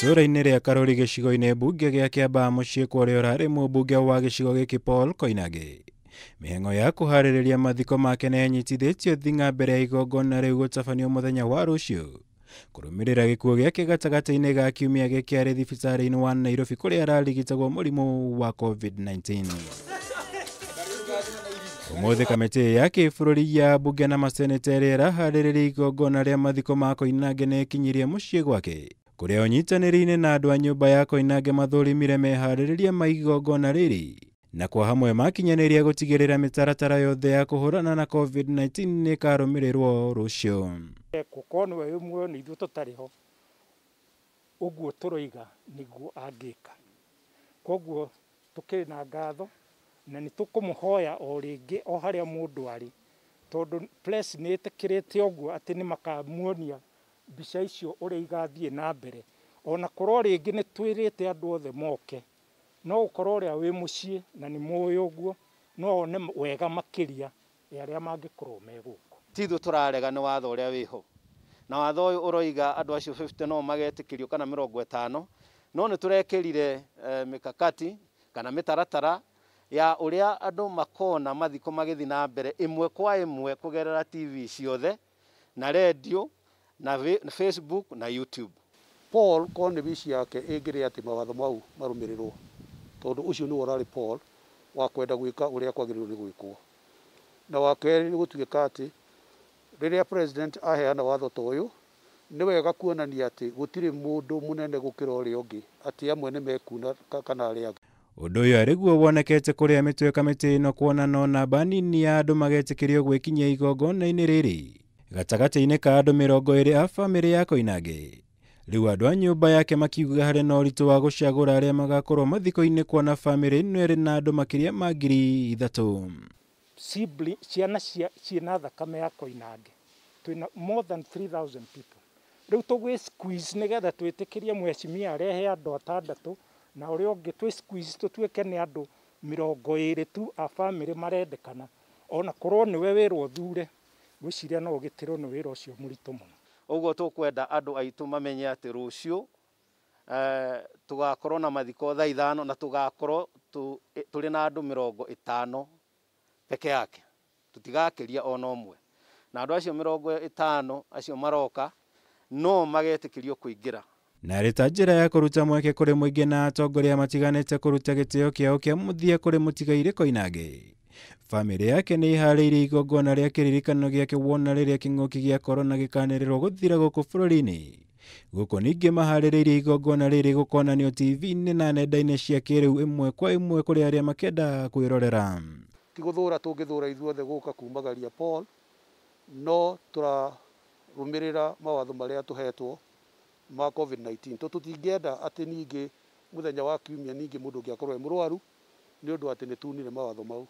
Itũũra-inĩ rĩa Karori gĩcigo-inĩ mbunge gĩa Kiambaa mũciĩ kwa ũrĩa ũrarĩ mũmbunge wa gĩcigo gĩkĩ Paul Koinange. Mĩhang'o ya kũharĩrĩria mathiko make nĩ yanyitithĩtio thing'a mbere ya igongona rĩu gũtabanio mũthenya wa rũciũ kũrũmĩrĩra gĩkuũ gĩake gatagatĩ-inĩ ga kiumia gĩkĩ arĩ thibitarĩ-inĩ wa Nairobi kũrĩa ararigitagwo mũrimũ wa COVID-19. Ũmũthĩ kamĩtĩ ya kĩbũrũri ya mbunge na maseneta ĩrĩa ĩraharĩrĩria igongona rĩa mathiko ma Koinange nĩ ĩkinyirie mũciĩ gwake, kũrĩa ũnyitanĩri-inĩ na andũ a nyũmba ya Koinange mathũrimire meharĩrĩria ma igongona rĩrĩ, na kwa hamwe makinyanĩria gũtigĩrĩra mĩtaratara yothe ya kũhũrana na COVID-19 nĩ ĩkarũmĩrĩrwo rũciũ. Gũkorwo nĩwe ũmwe nĩ ithuĩ tũtarĩ ho, ũguo tũroiga nĩguo angĩka. Koguo tũkĩrĩ na ngatho na nĩ tũkũmũhoya o rĩngĩ o harĩa mũndũ arĩ, tondũ press nĩ ĩtĩkĩrĩte ũguo atĩ nĩ makamuonia mbica icio ũrĩa igathiĩ na mbere. Ona korwo rĩngĩ nĩ twĩrĩte andũ othe moke, no ũkorwo ũrĩa wĩ mũciĩ na nĩ mũĩ ũguo, no one wega makĩria ya arĩa mangĩkorwo me gũkũ. Tithu tũrarega nĩ watho ũrĩa wĩho, na watho ũyũ ũroiga andũ acio 50 no magetĩkĩrio kana 50, no nĩ tũrekĩrire mikakati kana mĩtaratara ya ũrĩa andũ makona mathiko magĩthiĩ na mbere ĩmwe kwa ĩmwe kũgerera TV ciothe na radio na Facebook na YouTube. Paul conviction yake ĩngĩrĩ atĩ mawatho mau marũmĩrĩrwo, tondũ ũcio nĩ ũrari Paul wa kwenda gwĩka ũrĩa kwagĩrĩirwo nĩ gwĩkwo. Na wa kerĩ nĩ gũtuĩka atĩ rĩrĩa president aheana watho ta ũyũ, nĩ wega kuonania atĩ gũtirĩ mũndũ mũnene gũkĩra ũrĩa ũngĩ, atĩ amwe nĩ mekuna kana arĩa angĩ. Ũndũ ũyũ arĩguo wonekete kũrĩa mĩtwe kamĩtĩ ĩno kuonana namba nini ya andũ magĩtĩkĩrio gwĩkinyia igongona-inĩ rĩrĩ gatagatĩ-inĩ ka andũ 20 a bamĩrĩ ya Koinange. Rĩu andũ a nyũmba yake makiuga harĩ na ũritũ wa gũcagũra arĩa magakorwo mathiko-inĩ kuona bamĩrĩ ĩno ĩrĩ na andũ makĩria ma 3,000. Ciana ciĩna thakame ya Koinange twĩna more than 3,000 people. Rĩu tũgwĩ squeeze nĩgetha twĩtĩkĩrie mheshimiwa arehe andũ 6 na ũrĩa ũngĩ twĩ squeeze tũtuĩke nĩ andũ 20 tu a bamĩrĩ marendekana. Ona korwo nĩwe wĩrwo thure, gwĩciria no ũgĩtĩrwo nĩ wĩra ũcio mũritũ mũno. Ũguo tũkwenda andũ aitũ mamenye atĩ rũciũ tũgakorwo na mathiko thaa 5 na tũgakorwo tũrĩ na andũ 50 peke yake, tũtigakĩria ona ũmwe, na andũ acio 50 acio maroka no magetĩkĩrio kũingĩra. Na arĩ ta njĩra ya kũruta mweke kũrĩ mũingĩ na atongoria matiganĩte kũruta gĩtĩo kĩao kĩa mũthia kũrĩ mũtigairĩ Koinange. Bamĩrĩ yake nĩ iharĩirie igongona rĩa kĩririkano gĩake wona rĩrĩa kĩng'ũki gĩa korona gĩkanĩrĩrwo gũthira gũkũ bũrũri-inĩ. Gũkũ ningĩ maharĩrĩirie igongona rĩrĩ gũkonanio TV-inĩ na nenda-inĩ cia kĩrĩu ĩmwe kwa ĩmwe kũrĩ arĩa makenda kwĩrorera. Ti gũthũra tũngĩthũra ithuothe gũka kumagaria Paul, no tũrarũmĩrĩra mawatho marĩa tũhetwo ma COVID-19. Tũtingĩenda atĩ ningĩ mũthenya wa kiumia ningĩ mũndũ ũngĩakorwo mũrwaru nĩ ũndũ atĩ nĩ tunire mawatho mau.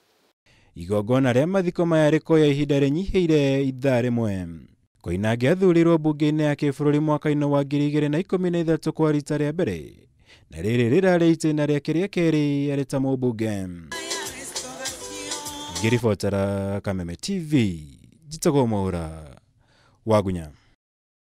Igongona rĩa mathiko maya rĩkoya ihinda rĩnyihĩire ithaa rĩmwe. Koinange athurirwo mbunge-inĩ ya kĩbũrũri mwaka-inĩ wa 2013 kwa rita rĩa mbere, na rĩrĩ rĩrarĩ itĩna rĩake rĩa kerĩ arĩ ta mũmbunge. Ngĩribotera Kameme TV, njĩtagwo Mwaura Wagunya.